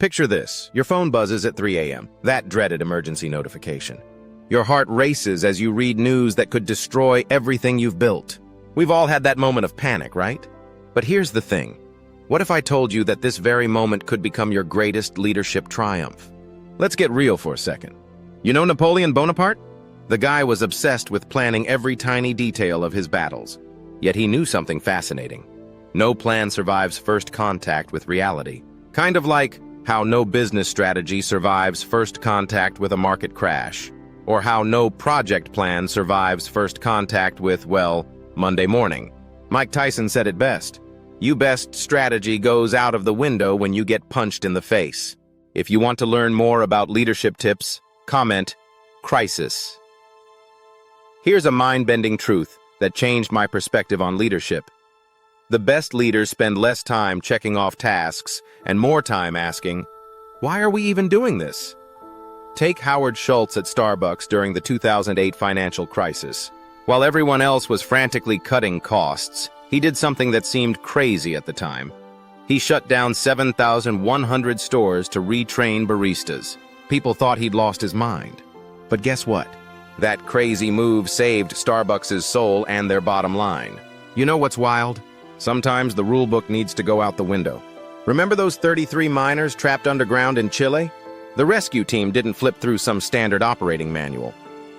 Picture this. Your phone buzzes at 3 a.m., that dreaded emergency notification. Your heart races as you read news that could destroy everything you've built. We've all had that moment of panic, right? But here's the thing. What if I told you that this very moment could become your greatest leadership triumph? Let's get real for a second. You know Napoleon Bonaparte? The guy was obsessed with planning every tiny detail of his battles. Yet he knew something fascinating. No plan survives first contact with reality. Kind of like how no business strategy survives first contact with a market crash, or how no project plan survives first contact with, well, Monday morning. Mike Tyson said it best. Your best strategy goes out of the window when you get punched in the face. If you want to learn more about leadership tips, comment, crisis. Here's a mind-bending truth that changed my perspective on leadership. The best leaders spend less time checking off tasks and more time asking, why are we even doing this? Take Howard Schultz at Starbucks during the 2008 financial crisis. While everyone else was frantically cutting costs, he did something that seemed crazy at the time. He shut down 7,100 stores to retrain baristas. People thought he'd lost his mind. But guess what? That crazy move saved Starbucks' soul and their bottom line. You know what's wild? Sometimes the rulebook needs to go out the window. Remember those 33 miners trapped underground in Chile? The rescue team didn't flip through some standard operating manual.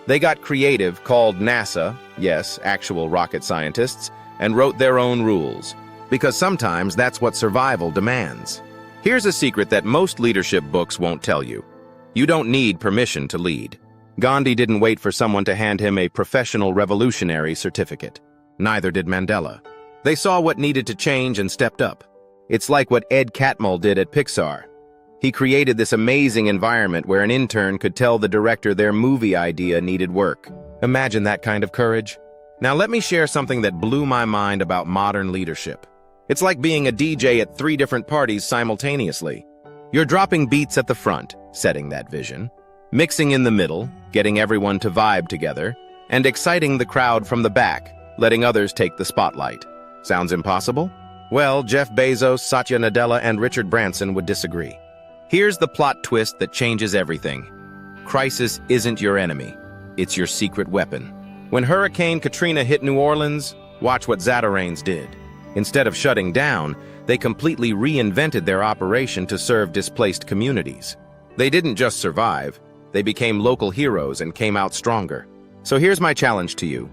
They got creative, called NASA, yes, actual rocket scientists, and wrote their own rules. Because sometimes that's what survival demands. Here's a secret that most leadership books won't tell you. You don't need permission to lead. Gandhi didn't wait for someone to hand him a professional revolutionary certificate. Neither did Mandela. They saw what needed to change and stepped up. It's like what Ed Catmull did at Pixar. He created this amazing environment where an intern could tell the director their movie idea needed work. Imagine that kind of courage. Now let me share something that blew my mind about modern leadership. It's like being a DJ at 3 different parties simultaneously. You're dropping beats at the front, setting that vision, mixing in the middle, getting everyone to vibe together, and exciting the crowd from the back, letting others take the spotlight. Sounds impossible? Well, Jeff Bezos, Satya Nadella, and Richard Branson would disagree. Here's the plot twist that changes everything. Crisis isn't your enemy. It's your secret weapon. When Hurricane Katrina hit New Orleans, watch what Zatarain's did. Instead of shutting down, they completely reinvented their operation to serve displaced communities. They didn't just survive, they became local heroes and came out stronger. So here's my challenge to you.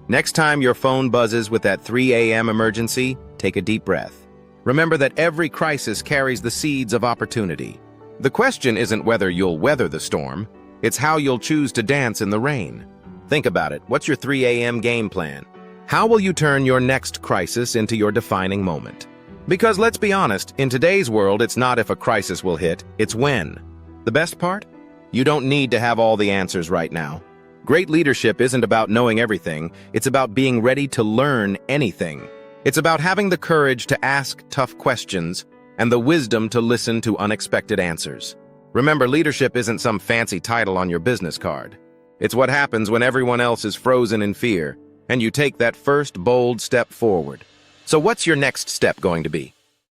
Next time your phone buzzes with that 3 a.m. emergency, take a deep breath. Remember that every crisis carries the seeds of opportunity. The question isn't whether you'll weather the storm, it's how you'll choose to dance in the rain. Think about it. What's your 3 a.m. game plan? How will you turn your next crisis into your defining moment? Because let's be honest, in today's world, it's not if a crisis will hit, it's when. The best part? You don't need to have all the answers right now. Great leadership isn't about knowing everything, it's about being ready to learn anything. It's about having the courage to ask tough questions and the wisdom to listen to unexpected answers. Remember, leadership isn't some fancy title on your business card. It's what happens when everyone else is frozen in fear, and you take that first bold step forward. So what's your next step going to be?